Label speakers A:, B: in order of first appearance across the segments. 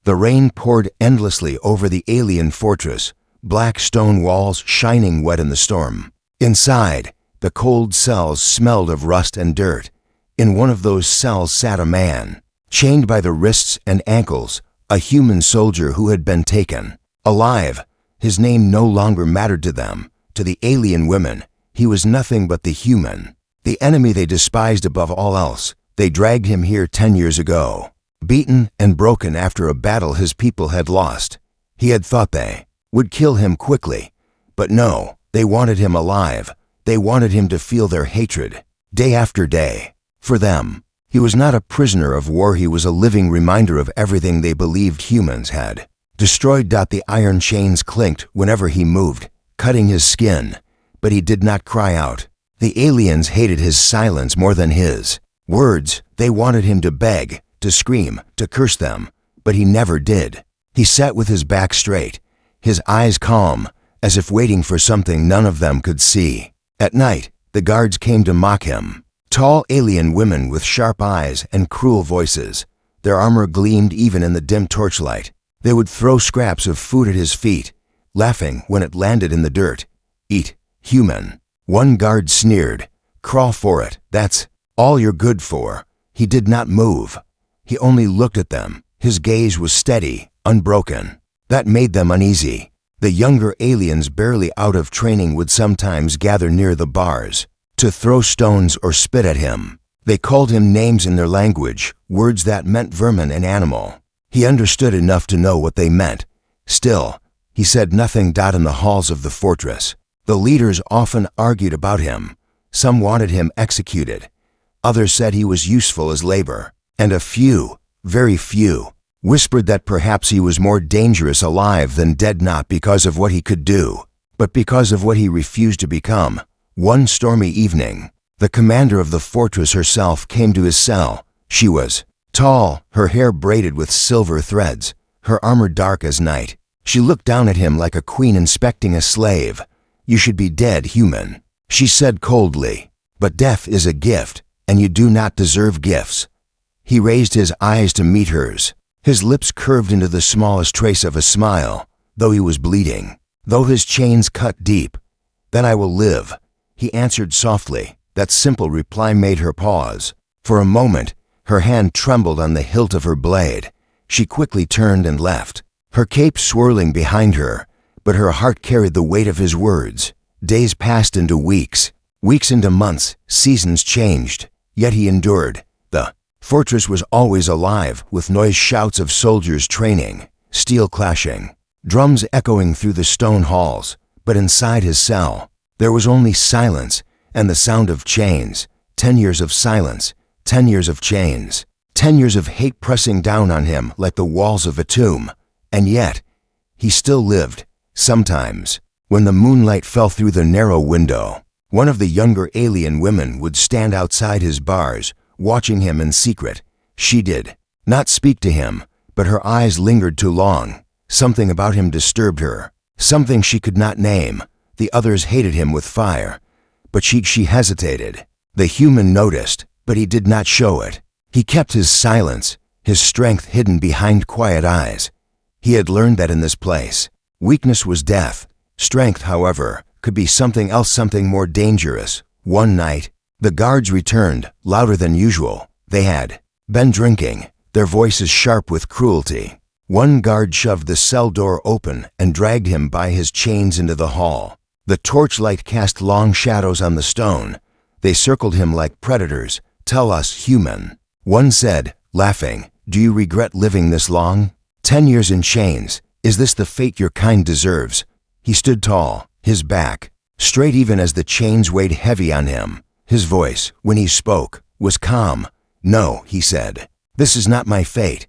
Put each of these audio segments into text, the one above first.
A: The rain poured endlessly over the alien fortress, black stone walls shining wet in the storm. Inside, the cold cells smelled of rust and dirt. In one of those cells sat a man, chained by the wrists and ankles, a human soldier who had been taken. Alive, his name no longer mattered to them. To the alien women, he was nothing but the human, the enemy they despised above all else. They dragged him here 10 years ago, beaten and broken after a battle his people had lost. He had thought they would kill him quickly, but no, they wanted him alive. They wanted him to feel their hatred, day after day. For them, he was not a prisoner of war, he was a living reminder of everything they believed humans had destroyed. The iron chains clinked whenever he moved, cutting his skin, but he did not cry out. The aliens hated his silence more than his words. They wanted him to beg, to scream, to curse them, but he never did. He sat with his back straight, his eyes calm, as if waiting for something none of them could see. At night, the guards came to mock him. Tall alien women with sharp eyes and cruel voices. Their armor gleamed even in the dim torchlight. They would throw scraps of food at his feet, laughing when it landed in the dirt. "Eat, human." One guard sneered. "Crawl for it, that's all you're good for." He did not move. He only looked at them. His gaze was steady, unbroken. That made them uneasy. The younger aliens, barely out of training, would sometimes gather near the bars to throw stones or spit at him. They called him names in their language, words that meant vermin and animal. He understood enough to know what they meant. Still, he said nothing. In the halls of the fortress, the leaders often argued about him. Some wanted him executed. Others said he was useful as labor. And a few, very few, whispered that perhaps he was more dangerous alive than dead, not because of what he could do, but because of what he refused to become. One stormy evening, the commander of the fortress herself came to his cell. She was tall, her hair braided with silver threads, her armor dark as night. She looked down at him like a queen inspecting a slave. "You should be dead, human," she said coldly. "But death is a gift, and you do not deserve gifts." He raised his eyes to meet hers. His lips curved into the smallest trace of a smile, though he was bleeding, though his chains cut deep. "Then I will live," he answered softly. That simple reply made her pause. For a moment, her hand trembled on the hilt of her blade. She quickly turned and left, her cape swirling behind her, but her heart carried the weight of his words. Days passed into weeks, weeks into months, seasons changed, yet he endured. The fortress was always alive, with noise, shouts of soldiers training, steel clashing, drums echoing through the stone halls. But inside his cell, there was only silence and the sound of chains. 10 years of silence, 10 years of chains, 10 years of hate pressing down on him like the walls of a tomb. And yet, he still lived. Sometimes, when the moonlight fell through the narrow window, one of the younger alien women would stand outside his bars, watching him in secret. She did not speak to him, but her eyes lingered too long. Something about him disturbed her, something she could not name. The others hated him with fire, but she hesitated. The human noticed, but he did not show it. He kept his silence, his strength hidden behind quiet eyes. He had learned that in this place, weakness was death. Strength, however, could be something else, something more dangerous. One night, the guards returned, louder than usual. They had been drinking, their voices sharp with cruelty. One guard shoved the cell door open and dragged him by his chains into the hall. The torchlight cast long shadows on the stone. They circled him like predators. "Tell us, human," one said, laughing. "Do you regret living this long? 10 years in chains. Is this the fate your kind deserves?" He stood tall, his back straight even as the chains weighed heavy on him. His voice, when he spoke, was calm. "No," he said. "This is not my fate.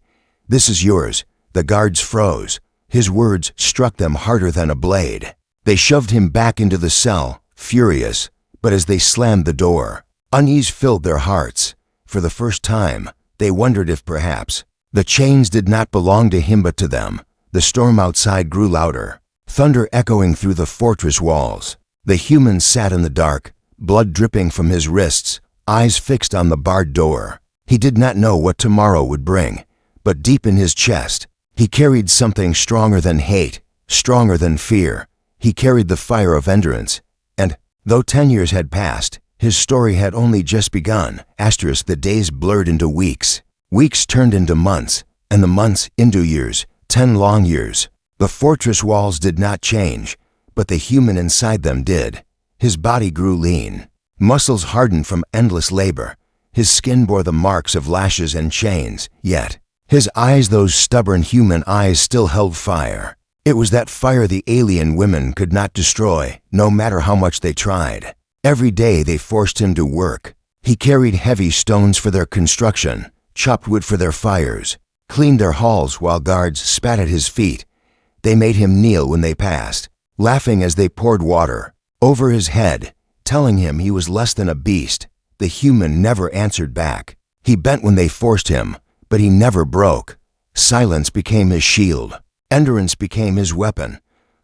A: This is yours." The guards froze. His words struck them harder than a blade. They shoved him back into the cell, furious, but as they slammed the door, unease filled their hearts. For the first time, they wondered if perhaps the chains did not belong to him but to them. The storm outside grew louder, thunder echoing through the fortress walls. The human sat in the dark, blood dripping from his wrists, eyes fixed on the barred door. He did not know what tomorrow would bring, but deep in his chest, He carried something stronger than hate, stronger than fear. He carried the fire of endurance. And, though 10 years had passed, his story had only just begun. The days blurred into weeks. Weeks turned into months, and the months into years, 10 long years. The fortress walls did not change, but the human inside them did. His body grew lean. Muscles hardened from endless labor. His skin bore the marks of lashes and chains, yet his eyes, those stubborn human eyes, still held fire. It was that fire the alien women could not destroy, no matter how much they tried. Every day they forced him to work. He carried heavy stones for their construction, chopped wood for their fires, cleaned their halls while guards spat at his feet. They made him kneel when they passed, laughing as they poured water over his head, telling him he was less than a beast. The human never answered back. He bent when they forced him, but he never broke. Silence became his shield. Endurance became his weapon.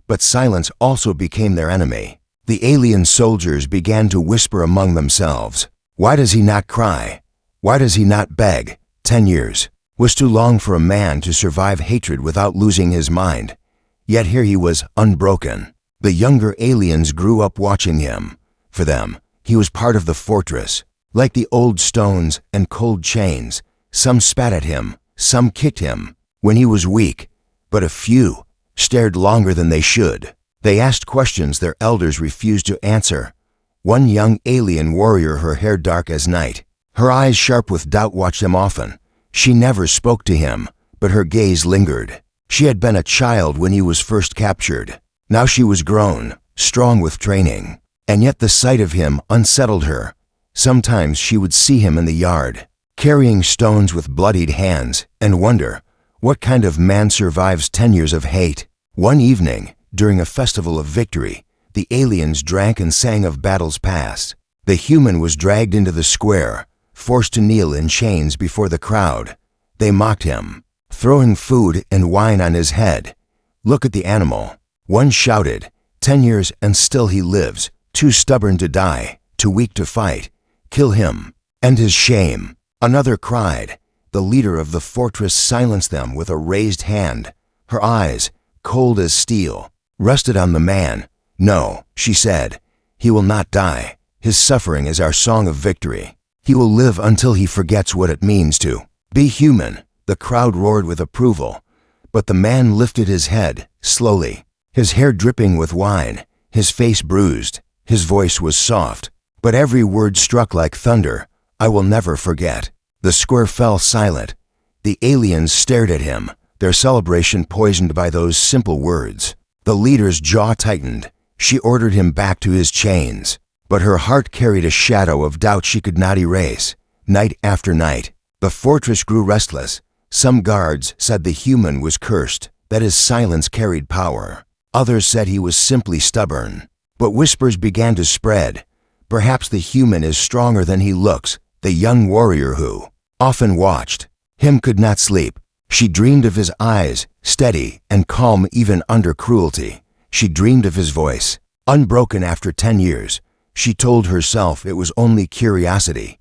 A: But silence also became their enemy. The alien soldiers began to whisper among themselves. Why does he not cry? Why does he not beg? 10 years was too long for a man to survive hatred without losing his mind. Yet here he was, unbroken. The younger aliens grew up watching him. For them, he was part of the fortress. Like the old stones and cold chains, some spat at him, some kicked him when he was weak, but a few stared longer than they should. They asked questions their elders refused to answer. One young alien warrior, her hair dark as night, her eyes sharp with doubt, watched him often. She never spoke to him, but her gaze lingered. She had been a child when he was first captured. Now she was grown, strong with training, and yet the sight of him unsettled her. Sometimes she would see him in the yard, carrying stones with bloodied hands, and wonder, what kind of man survives 10 years of hate? One evening, during a festival of victory, the aliens drank and sang of battles past. The human was dragged into the square, forced to kneel in chains before the crowd. They mocked him, throwing food and wine on his head. Look at the animal. One shouted, 10 years and still he lives, too stubborn to die, too weak to fight. Kill him. End his shame. Another cried. The leader of the fortress silenced them with a raised hand. Her eyes, cold as steel, rested on the man. No, she said, he will not die. His suffering is our song of victory. He will live until he forgets what it means to be human. The crowd roared with approval, but the man lifted his head, slowly, his hair dripping with wine, his face bruised. His voice was soft, but every word struck like thunder. I will never forget. The square fell silent. The aliens stared at him, their celebration poisoned by those simple words. The leader's jaw tightened. She ordered him back to his chains, but her heart carried a shadow of doubt she could not erase. Night after night, the fortress grew restless. Some guards said the human was cursed, that his silence carried power. Others said he was simply stubborn. But whispers began to spread. Perhaps the human is stronger than he looks. The young warrior who often watched him could not sleep. She dreamed of his eyes, steady and calm even under cruelty. She dreamed of his voice, unbroken after 10 years. She told herself it was only curiosity.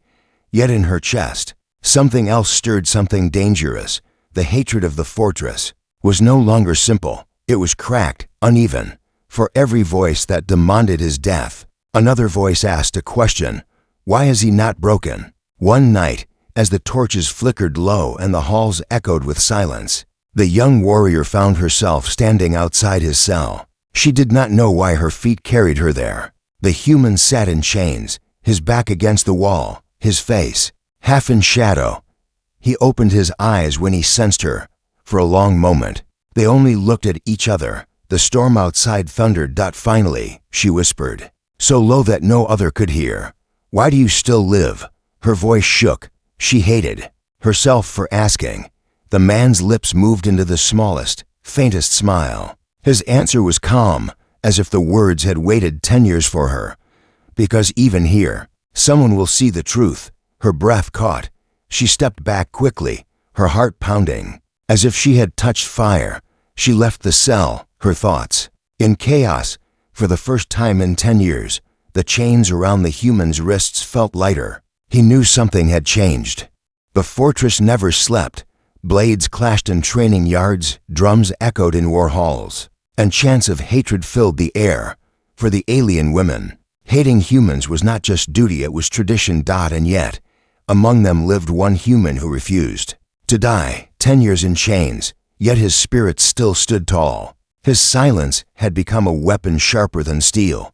A: Yet in her chest, something else stirred, something dangerous. The hatred of the fortress was no longer simple. It was cracked, uneven. For every voice that demanded his death, another voice asked a question. Why is he not broken? One night, as the torches flickered low and the halls echoed with silence, the young warrior found herself standing outside his cell. She did not know why her feet carried her there. The human sat in chains, his back against the wall, his face half in shadow. He opened his eyes when he sensed her. For a long moment, they only looked at each other. The storm outside thundered. Finally, she whispered, so low that no other could hear, why do you still live? Her voice shook. She hated herself for asking. The man's lips moved into the smallest, faintest smile. His answer was calm, as if the words had waited 10 years for her. Because even here, someone will see the truth. Her breath caught. She stepped back quickly, her heart pounding. As if she had touched fire, she left the cell, her thoughts in chaos. For the first time in 10 years, the chains around the human's wrists felt lighter. He knew something had changed. The fortress never slept, Blades clashed in training yards, drums echoed in war halls, and chants of hatred filled the air. For the alien women, hating humans was not just duty, it was tradition. And yet, among them lived one human who refused to die, 10 years in chains, yet his spirit still stood tall. His silence had become a weapon sharper than steel.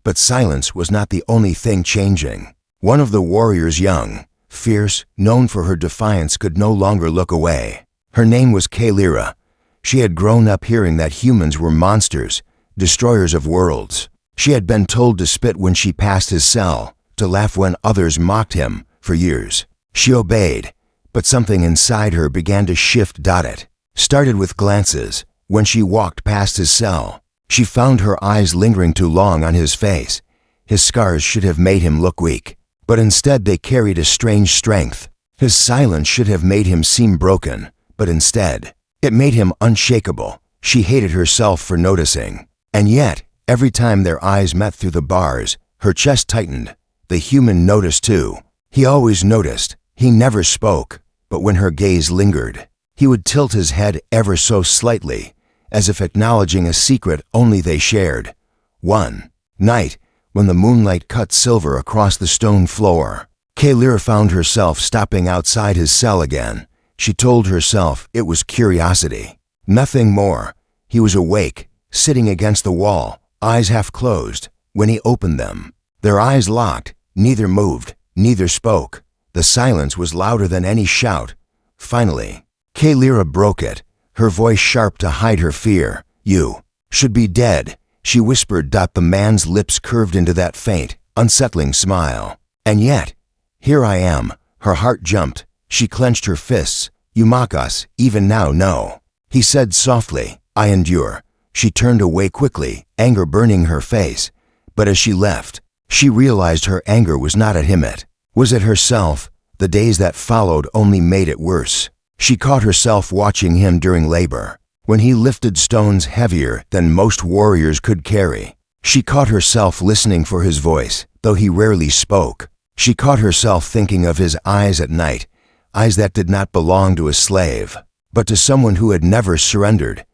A: But silence was not the only thing changing. One of the warriors, young, fierce, known for her defiance, could no longer look away. Her name was Kalira. She had grown up hearing that humans were monsters, destroyers of worlds. She had been told to spit when she passed his cell, to laugh when others mocked him. For years, she obeyed, but something inside her began to shift. It started with glances. When she walked past his cell, she found her eyes lingering too long on his face. His scars should have made him look weak, but instead they carried a strange strength. His silence should have made him seem broken, but instead, it made him unshakable. She hated herself for noticing. And yet, every time their eyes met through the bars, her chest tightened. The human noticed too. He always noticed. He never spoke, but when her gaze lingered, he would tilt his head ever so slightly, as if acknowledging a secret only they shared. One night, when the moonlight cut silver across the stone floor, Kalira found herself stopping outside his cell again. She told herself it was curiosity, nothing more. He was awake, sitting against the wall, eyes half closed. When he opened them, their eyes locked. Neither moved, neither spoke. The silence was louder than any shout. Finally, Kalira broke it, her voice sharp to hide her fear. "You should be dead," she whispered. The man's lips curved into that faint, unsettling smile. "And yet, here I am." Her heart jumped. She clenched her fists. "You mock us, even now." "No," he said softly. "I endure." She turned away quickly, anger burning her face. But as she left, she realized her anger was not at him, it was at herself. The days that followed only made it worse. She caught herself watching him during labor, when he lifted stones heavier than most warriors could carry. She caught herself listening for his voice, though he rarely spoke. She caught herself thinking of his eyes at night, eyes that did not belong to a slave, but to someone who had never surrendered.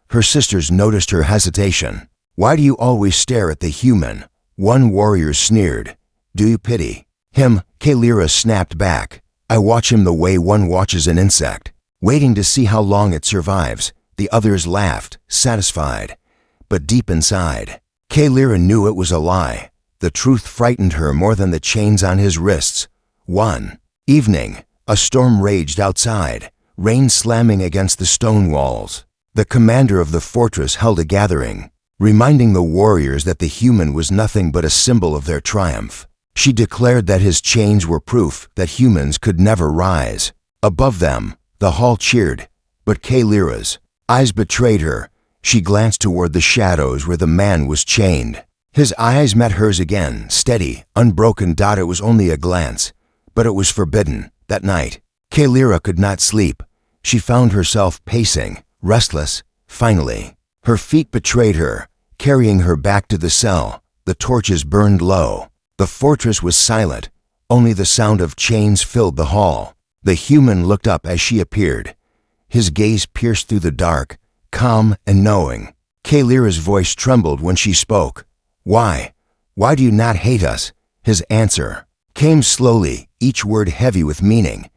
A: Her sisters noticed her hesitation. "Why do you always stare at the human?" One warrior sneered. "Do you pity him?" Kalira snapped back. "I watch him the way one watches an insect, waiting to see how long it survives." The others laughed, satisfied. But deep inside, Kalira knew it was a lie. The truth frightened her more than the chains on his wrists. One evening, a storm raged outside, rain slamming against the stone walls. The commander of the fortress held a gathering, reminding the warriors that the human was nothing but a symbol of their triumph. She declared that his chains were proof that humans could never rise. Above them, the hall cheered, but Kalira's eyes betrayed her. She glanced toward the shadows where the man was chained. His eyes met hers again, steady, unbroken. It was only a glance, but it was forbidden. That night, Kalira could not sleep. She found herself pacing, restless. Finally, her feet betrayed her, carrying her back to the cell. The torches burned low. The fortress was silent. Only the sound of chains filled the hall. The human looked up as she appeared. His gaze pierced through the dark, calm and knowing. Kalira's voice trembled when she spoke. Why do you not hate us?" His answer came slowly, each word heavy with meaning.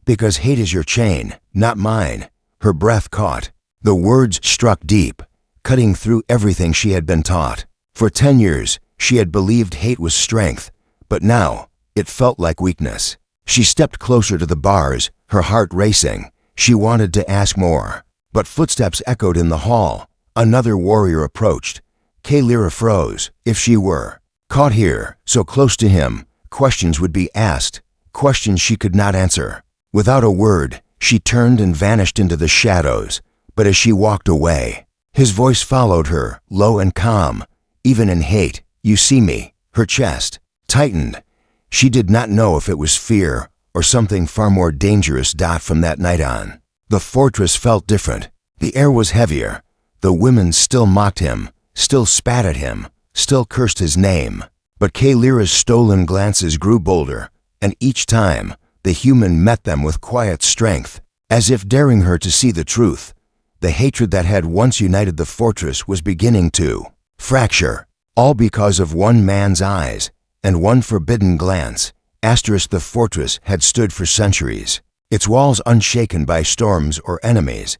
A: "Because hate is your chain, not mine." Her breath caught. The words struck deep, cutting through everything she had been taught. For 10 years, she had believed hate was strength, but now it felt like weakness. She stepped closer to the bars, her heart racing. She wanted to ask more, but footsteps echoed in the hall. Another warrior approached. Kalira froze. If she were caught here, so close to him, questions would be asked, questions she could not answer. Without a word, she turned and vanished into the shadows. But as she walked away, his voice followed her, low and calm. "Even in hate, you see me." Her chest tightened. She did not know if it was fear or something far more dangerous. From that night on, the fortress felt different. The air was heavier. The women still mocked him, still spat at him, still cursed his name. But Kalira's stolen glances grew bolder, and each time, the human met them with quiet strength. as if daring her to see the truth. The hatred that had once united the fortress was beginning to fracture, all because of one man's eyes and one forbidden glance. The fortress had stood for centuries, its walls unshaken by storms or enemies.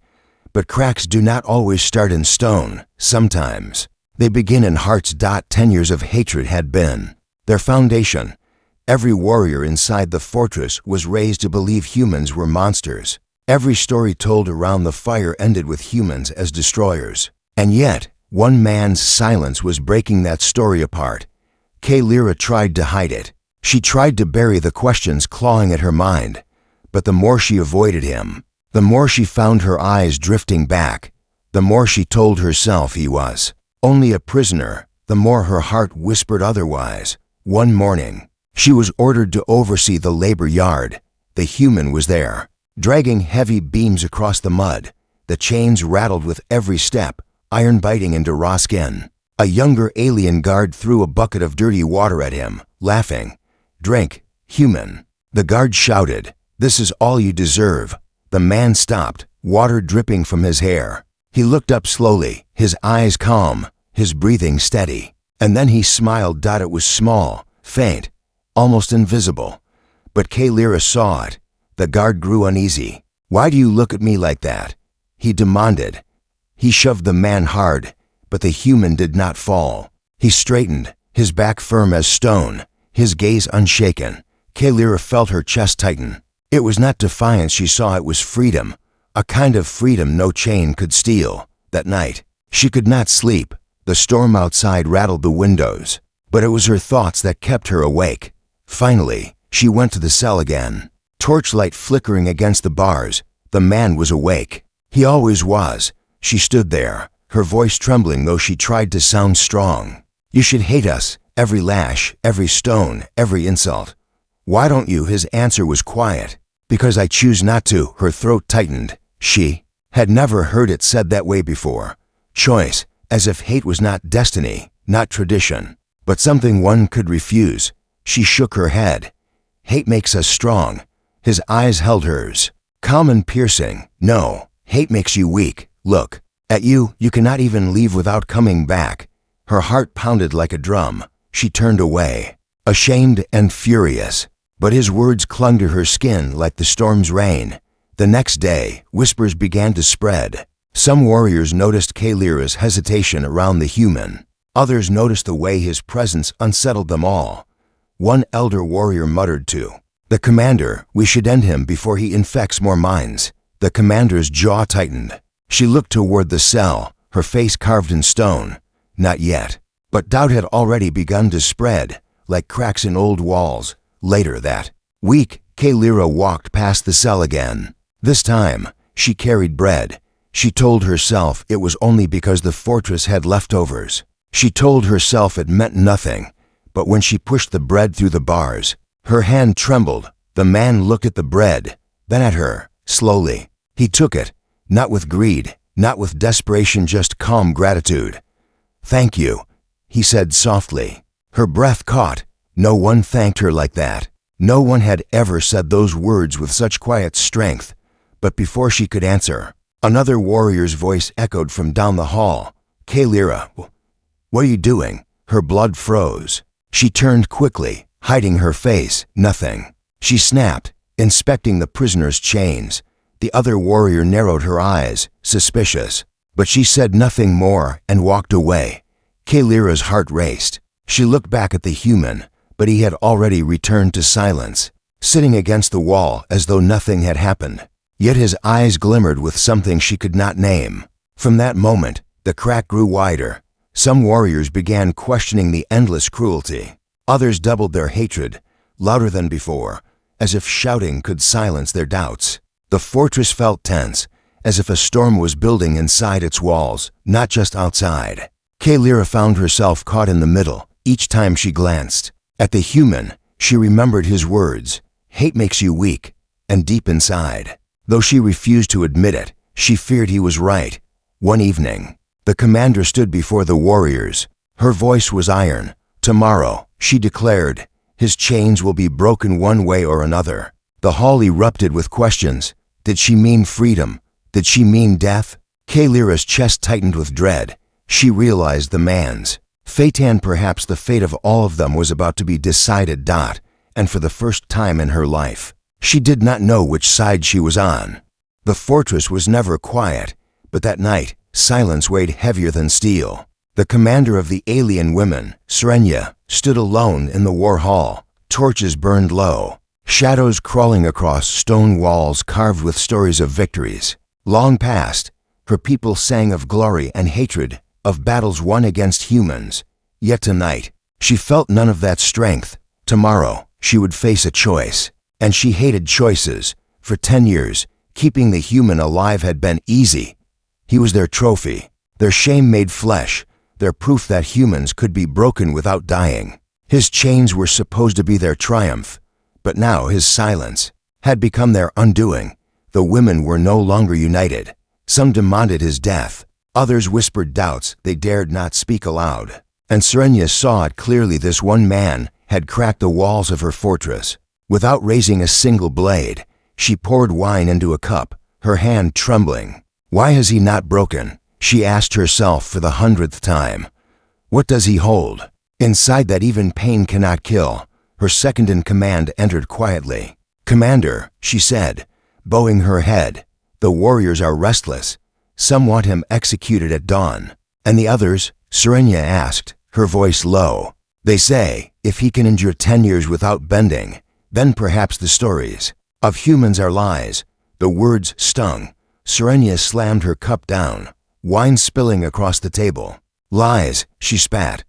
A: But cracks do not always start in stone. Sometimes they begin in hearts. 10 years of hatred had been their foundation. Every warrior inside the fortress was raised to believe humans were monsters. Every story told around the fire ended with humans as destroyers. And yet, one man's silence was breaking that story apart. Lyra tried to hide it. She tried to bury the questions clawing at her mind. But the more she avoided him, the more she found her eyes drifting back. The more she told herself he was only a prisoner, the more her heart whispered otherwise. One morning, she was ordered to oversee the labor yard. The human was there, dragging heavy beams across the mud. The chains rattled with every step, iron biting into raw skin. A younger alien guard threw a bucket of dirty water at him, laughing. "Drink, human." The guard shouted, "This is all you deserve." The man stopped, water dripping from his hair. He looked up slowly, his eyes calm, his breathing steady. And then he smiled. It was small, faint, almost invisible. But Lyra saw it. The guard grew uneasy. "Why do you look at me like that?" he demanded. He shoved the man hard, but the human did not fall. He straightened, his back firm as stone, his gaze unshaken. Lyra felt her chest tighten. It was not defiance she saw, it was freedom, a kind of freedom no chain could steal. That night, she could not sleep. The storm outside rattled the windows, but it was her thoughts that kept her awake. Finally, she went to the cell again, torchlight flickering against the bars. The man was awake. He always was. She stood there, her voice trembling though she tried to sound strong. "You should hate us, every lash, every stone, every insult. Why don't you?" His answer was quiet. "Because I choose not to." Her throat tightened. She had never heard it said that way before. Choice, as if hate was not destiny, not tradition, but something one could refuse. She shook her head. "Hate makes us strong." His eyes held hers, calm and piercing. "No, hate makes you weak. Look at you, you cannot even leave without coming back." Her heart pounded like a drum. She turned away, ashamed and furious. But his words clung to her skin like the storm's rain. The next day, whispers began to spread. Some warriors noticed Lyra's hesitation around the human. Others noticed the way his presence unsettled them all. One elder warrior muttered to the commander, "We should end him before he infects more minds." The commander's jaw tightened. She looked toward the cell, her face carved in stone. Not yet. But doubt had already begun to spread, like cracks in old walls. Later that week, Lyra walked past the cell again. This time, she carried bread. She told herself it was only because the fortress had leftovers. She told herself it meant nothing. But when she pushed the bread through the bars, her hand trembled. The man looked at the bread, then at her, slowly. He took it, not with greed, not with desperation, just calm gratitude. "Thank you," he said softly. Her breath caught. No one thanked her like that. No one had ever said those words with such quiet strength. But before she could answer, another warrior's voice echoed from down the hall. "Lyra, what are you doing?" Her blood froze. She turned quickly, hiding her face. "Nothing," she snapped, inspecting the prisoner's chains. The other warrior narrowed her eyes, suspicious. But she said nothing more and walked away. Lyra's heart raced. She looked back at the human, but he had already returned to silence, sitting against the wall as though nothing had happened. Yet his eyes glimmered with something she could not name. From that moment, the crack grew wider. Some warriors began questioning the endless cruelty. Others doubled their hatred, louder than before, as if shouting could silence their doubts. The fortress felt tense, as if a storm was building inside its walls, not just outside. Lyra found herself caught in the middle. Each time she glanced at the human, she remembered his words, "Hate makes you weak," and deep inside, though she refused to admit it, she feared he was right. One evening, the commander stood before the warriors. Her voice was iron. "Tomorrow," she declared, "his chains will be broken one way or another." The hall erupted with questions. Did she mean freedom? Did she mean death? Kalira's chest tightened with dread. She realized the man's fate, and perhaps the fate of all of them was about to be decided. And for the first time in her life, she did not know which side she was on. The fortress was never quiet, but that night, silence weighed heavier than steel. The commander of the alien women, Serenia, stood alone in the war hall. Torches burned low, shadows crawling across stone walls carved with stories of victories long past. Her people sang of glory and hatred, of battles won against humans. Yet tonight, she felt none of that strength. Tomorrow, she would face a choice. And she hated choices. For 10 years, keeping the human alive had been easy. He was their trophy, their shame made flesh, their proof that humans could be broken without dying. His chains were supposed to be their triumph, but now his silence had become their undoing. The women were no longer united. Some demanded his death. Others whispered doubts they dared not speak aloud. And Serenia saw it clearly. This one man had cracked the walls of her fortress. Without raising a single blade, she poured wine into a cup, her hand trembling. Why has he not broken? She asked herself for the 100th time. What does he hold inside that even pain cannot kill? Her second-in-command entered quietly. "Commander," she said, bowing her head, "the warriors are restless. Some want him executed at dawn." "And the others?" Serenia asked, her voice low. "They say, if he can endure 10 years without bending, then perhaps the stories of humans are lies." The words stung. Serenia slammed her cup down, wine spilling across the table. "Lies," she spat.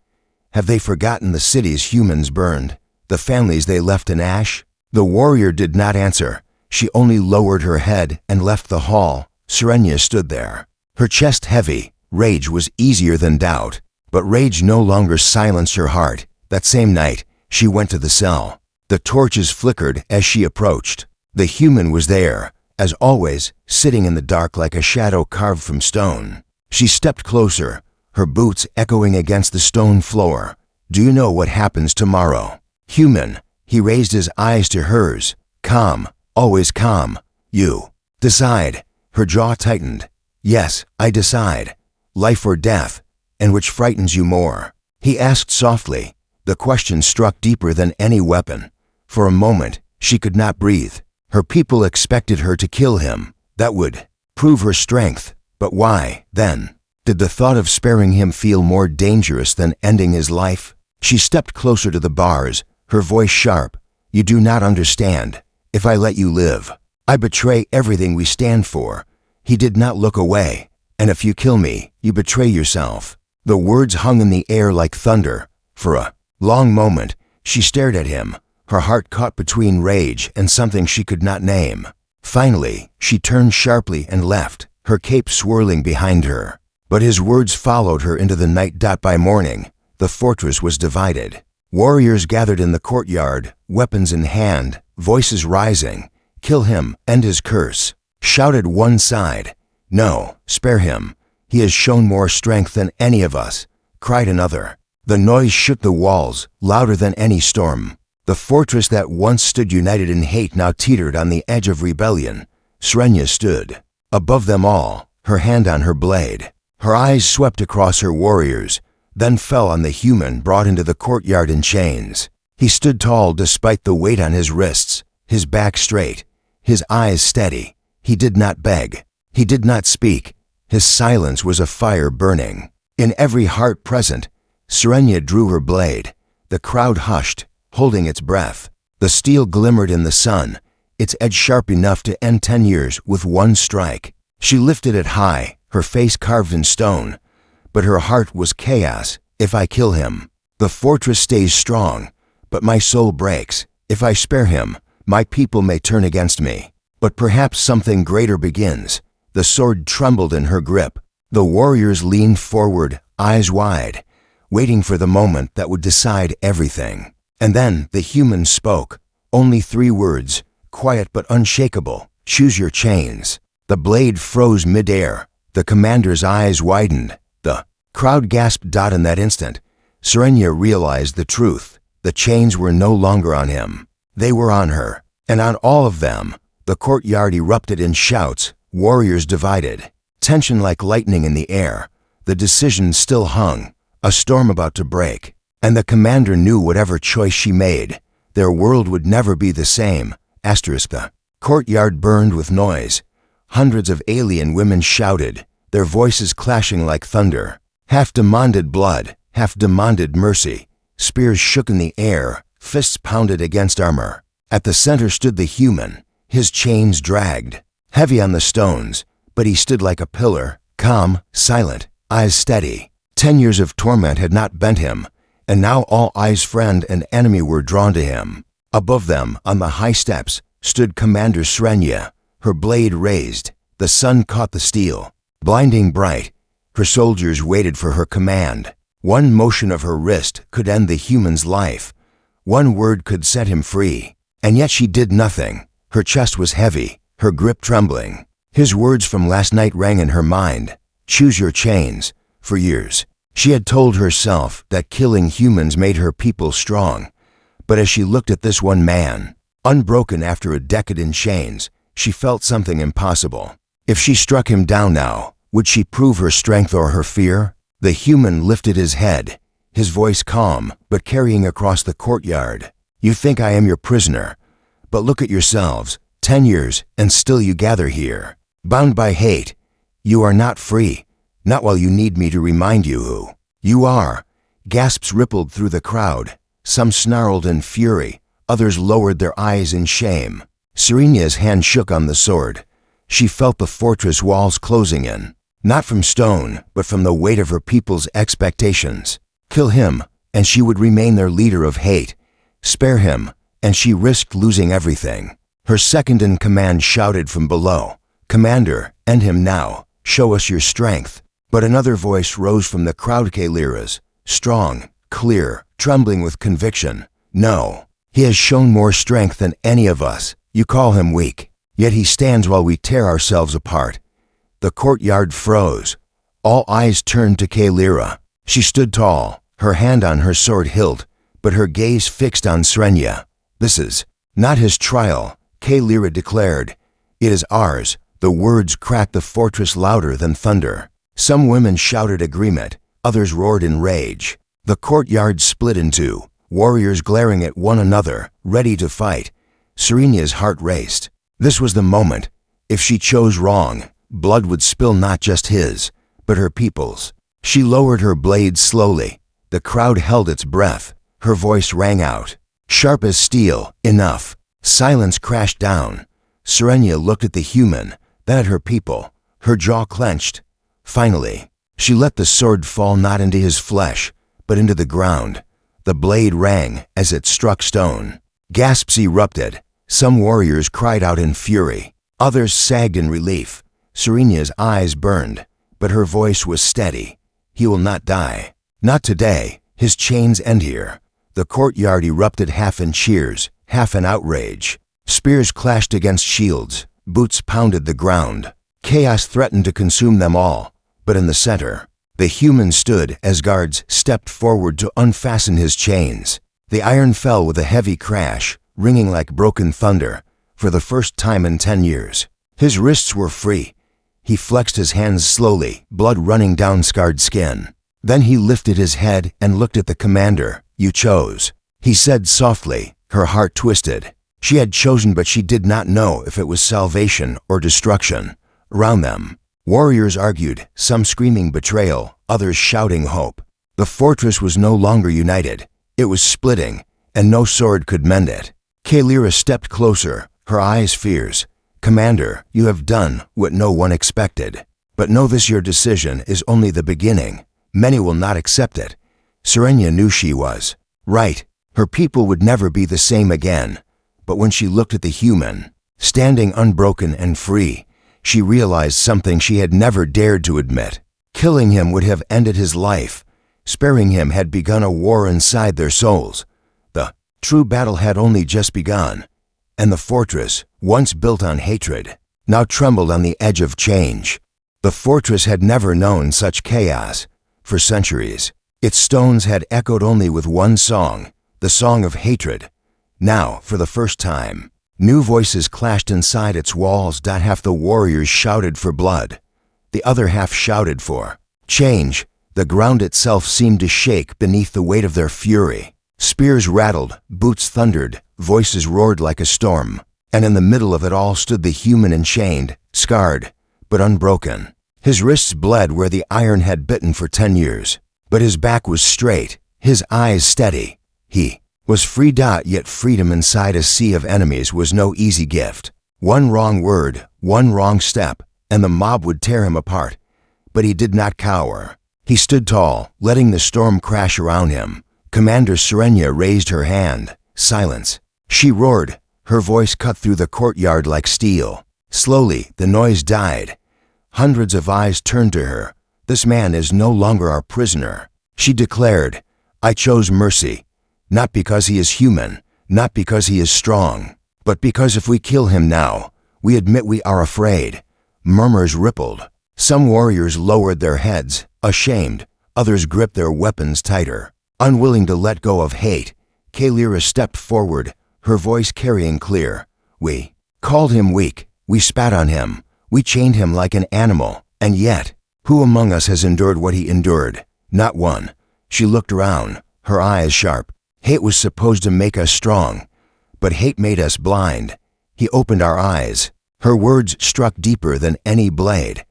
A: "Have they forgotten the cities humans burned, the families they left in ash?" The warrior did not answer. She only lowered her head and left the hall. Serenia stood there, her chest heavy. Rage was easier than doubt, but rage no longer silenced her heart. That same night, she went to the cell. The torches flickered as she approached. The human was there, as always, sitting in the dark like a shadow carved from stone. She stepped closer, her boots echoing against the stone floor. "Do you know what happens tomorrow?" "Human." He raised his eyes to hers. "Calm, always calm. You decide." Her jaw tightened. "Yes, I decide. Life or death. And which frightens you more?" He asked softly. The question struck deeper than any weapon. For a moment, she could not breathe. Her people expected her to kill him. That would prove her strength. But why, then? Did the thought of sparing him feel more dangerous than ending his life? She stepped closer to the bars, her voice sharp. "You do not understand. If I let you live, I betray everything we stand for." He did not look away. "And if you kill me, you betray yourself." The words hung in the air like thunder. For a long moment, she stared at him, her heart caught between rage and something she could not name. Finally, she turned sharply and left, her cape swirling behind her. But his words followed her into the night. By morning, the fortress was divided. Warriors gathered in the courtyard, weapons in hand, voices rising. "Kill him, end his curse," shouted one side. "No, spare him. He has shown more strength than any of us," cried another. The noise shook the walls, louder than any storm. The fortress that once stood united in hate now teetered on the edge of rebellion. Serenia stood above them all, her hand on her blade. Her eyes swept across her warriors, then fell on the human brought into the courtyard in chains. He stood tall despite the weight on his wrists, his back straight, his eyes steady. He did not beg. He did not speak. His silence was a fire burning in every heart present. Serenia drew her blade. The crowd hushed, holding its breath. The steel glimmered in the sun, its edge sharp enough to end 10 years with one strike. She lifted it high, her face carved in stone. But her heart was chaos. "If I kill him, the fortress stays strong. But my soul breaks. If I spare him, my people may turn against me. But perhaps something greater begins." The sword trembled in her grip. The warriors leaned forward, eyes wide, waiting for the moment that would decide everything. And then the human spoke. Only 3 words, quiet but unshakable. "Choose your chains." The blade froze midair. The commander's eyes widened. The crowd gasped. In that instant, Serenia realized the truth. The chains were no longer on him. They were on her, and on all of them. The courtyard erupted in shouts, warriors divided. Tension like lightning in the air. The decision still hung, a storm about to break. And the commander knew whatever choice she made, their world would never be the same. The courtyard burned with noise. Hundreds of alien women shouted, their voices clashing like thunder. Half demanded blood, half demanded mercy. Spears shook in the air, fists pounded against armor. At the center stood the human, his chains dragged, heavy on the stones, but he stood like a pillar, calm, silent, eyes steady. 10 years of torment had not bent him, and now all eyes, friend and enemy, were drawn to him. Above them, on the high steps, stood Commander Srenya, her blade raised. The sun caught the steel, blinding bright. Her soldiers waited for her command. One motion of her wrist could end the human's life. One word could set him free. And yet she did nothing. Her chest was heavy, her grip trembling. His words from last night rang in her mind. Choose your chains. For years, she had told herself that killing humans made her people strong. But as she looked at this one man, unbroken after a decade in chains, she felt something impossible. If she struck him down now, would she prove her strength or her fear? The human lifted his head, his voice calm but carrying across the courtyard. You think I am your prisoner, but look at yourselves. 10 years, and still you gather here, bound by hate. You are not free, not while you need me to remind you who you are. Gasps rippled through the crowd. Some snarled in fury, others lowered their eyes in shame. Serenya's hand shook on the sword. She felt the fortress walls closing in, not from stone, but from the weight of her people's expectations. Kill him, and she would remain their leader of hate. Spare him, and she risked losing everything. Her second-in-command shouted from below, Commander, end him now. Show us your strength. But another voice rose from the crowd, Kalira's, strong, clear, trembling with conviction. No, he has shown more strength than any of us. You call him weak, yet he stands while we tear ourselves apart. The courtyard froze. All eyes turned to Kalira. She stood tall, her hand on her sword hilt, but her gaze fixed on Srenya. This is not his trial, Kalira declared. It is ours. The words cracked the fortress louder than thunder. Some women shouted agreement, others roared in rage. The courtyard split in two, warriors glaring at one another, ready to fight. Serenya's heart raced. This was the moment. If she chose wrong, blood would spill, not just his, but her people's. She lowered her blade slowly. The crowd held its breath. Her voice rang out, sharp as steel. Enough. Silence crashed down. Srenya looked at the human, then at her people, her jaw clenched. Finally, she let the sword fall, not into his flesh, but into the ground. The blade rang as it struck stone. Gasps erupted. Some warriors cried out in fury. Others sagged in relief. Serenya's eyes burned, but her voice was steady. He will not die. Not today. His chains end here. The courtyard erupted, half in cheers, half in outrage. Spears clashed against shields. Boots pounded the ground. Chaos threatened to consume them all. But in the center, the human stood as guards stepped forward to unfasten his chains. The iron fell with a heavy crash, ringing like broken thunder, for the first time in 10 years. His wrists were free. He flexed his hands slowly, blood running down scarred skin. Then he lifted his head and looked at the commander. You chose, he said softly, her heart twisted. She had chosen, but she did not know if it was salvation or destruction. Around them, warriors argued, some screaming betrayal, others shouting hope. The fortress was no longer united. It was splitting, and no sword could mend it. Kalira stepped closer, her eyes fierce. Commander, you have done what no one expected. But know this, your decision is only the beginning. Many will not accept it. Srenya knew she was right. Her people would never be the same again. But when she looked at the human, standing unbroken and free, she realized something she had never dared to admit. Killing him would have ended his life. Sparing him had begun a war inside their souls. The true battle had only just begun, and the fortress, once built on hatred, now trembled on the edge of change. The fortress had never known such chaos. For centuries, its stones had echoed only with one song, the song of hatred. Now, for the first time, New voices clashed inside its walls. Half the warriors shouted for blood. The other half shouted for change. The ground itself seemed to shake beneath the weight of their fury. Spears rattled, boots thundered, voices roared like a storm. And in the middle of it all stood the human, enchained, scarred, but unbroken. His wrists bled where the iron had bitten for 10 years. But his back was straight, his eyes steady. He was free. Yet freedom inside a sea of enemies was no easy gift. One wrong word, one wrong step, and the mob would tear him apart. But he did not cower. He stood tall, letting the storm crash around him. Commander Serenia raised her hand. Silence. She roared, her voice cut through the courtyard like steel. Slowly, the noise died. Hundreds of eyes turned to her. This man is no longer our prisoner. She declared, I chose mercy. Not because he is human, not because he is strong, but because if we kill him now, we admit we are afraid. Murmurs rippled. Some warriors lowered their heads, ashamed. Others gripped their weapons tighter. Unwilling to let go of hate, Kalira stepped forward, her voice carrying clear. We called him weak. We spat on him. We chained him like an animal. And yet, who among us has endured what he endured? Not one. She looked around, her eyes sharp. Hate was supposed to make us strong, but hate made us blind. He opened our eyes. Her words struck deeper than any blade.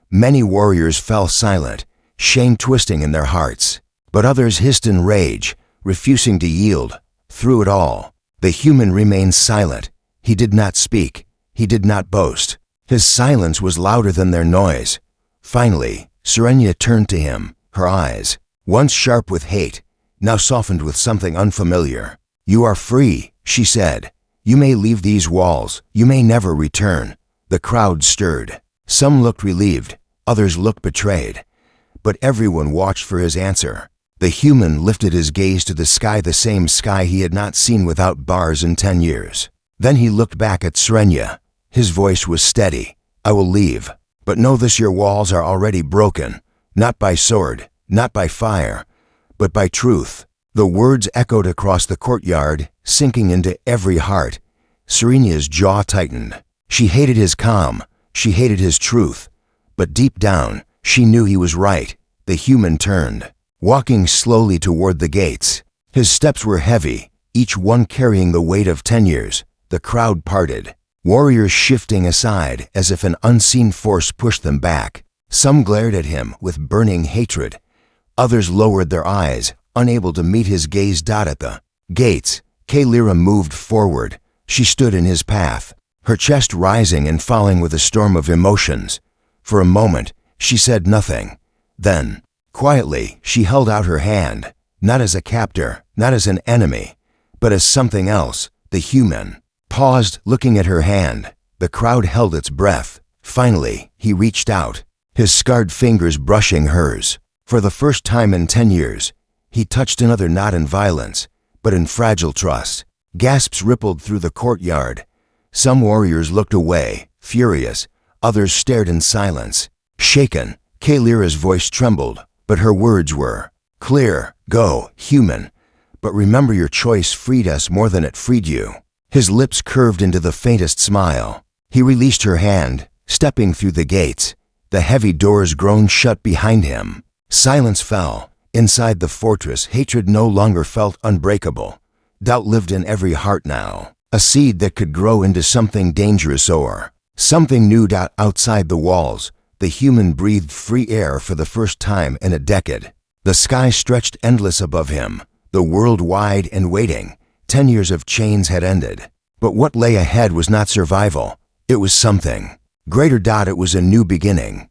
A: Many warriors fell silent, shame twisting in their hearts. But others hissed in rage, refusing to yield. Through it all, the human remained silent. He did not speak. He did not boast. His silence was louder than their noise. Finally, Serenia turned to him, her eyes, once sharp with hate, now softened with something unfamiliar. You are free, she said. You may leave these walls. You may never return. The crowd stirred. Some looked relieved. Others looked betrayed. But everyone watched for his answer. The human lifted his gaze to the sky, the same sky he had not seen without bars in 10 years. Then he looked back at Serenia. His voice was steady. I will leave. But know this, your walls are already broken. Not by sword, not by fire, but by truth. The words echoed across the courtyard, sinking into every heart. Serenia's jaw tightened. She hated his calm. She hated his truth. But deep down, she knew he was right. The human turned, walking slowly toward the gates. His steps were heavy, each one carrying the weight of 10 years. The crowd parted, warriors shifting aside as if an unseen force pushed them back. Some glared at him with burning hatred. Others lowered their eyes, unable to meet his gaze. At the gates, Kalira moved forward. She stood in his path, her chest rising and falling with a storm of emotions. For a moment, she said nothing. Then, quietly, she held out her hand, not as a captor, not as an enemy, but as something else. The human paused, looking at her hand. The crowd held its breath. Finally, he reached out, his scarred fingers brushing hers. For the first time in 10 years, he touched another, not in violence, but in fragile trust. Gasps rippled through the courtyard. Some warriors looked away, furious. Others stared in silence. Shaken, Kalira's voice trembled, but her words were clear. Go, human. But remember, your choice freed us more than it freed you. His lips curved into the faintest smile. He released her hand, stepping through the gates. The heavy doors groaned shut behind him. Silence fell. Inside the fortress, hatred no longer felt unbreakable. Doubt lived in every heart now, a seed that could grow into something dangerous or something new. Outside the walls, the human breathed free air for the first time in a decade. The sky stretched endless above him, the world wide and waiting. 10 years of chains had ended. But what lay ahead was not survival. It was something greater. It was a new beginning,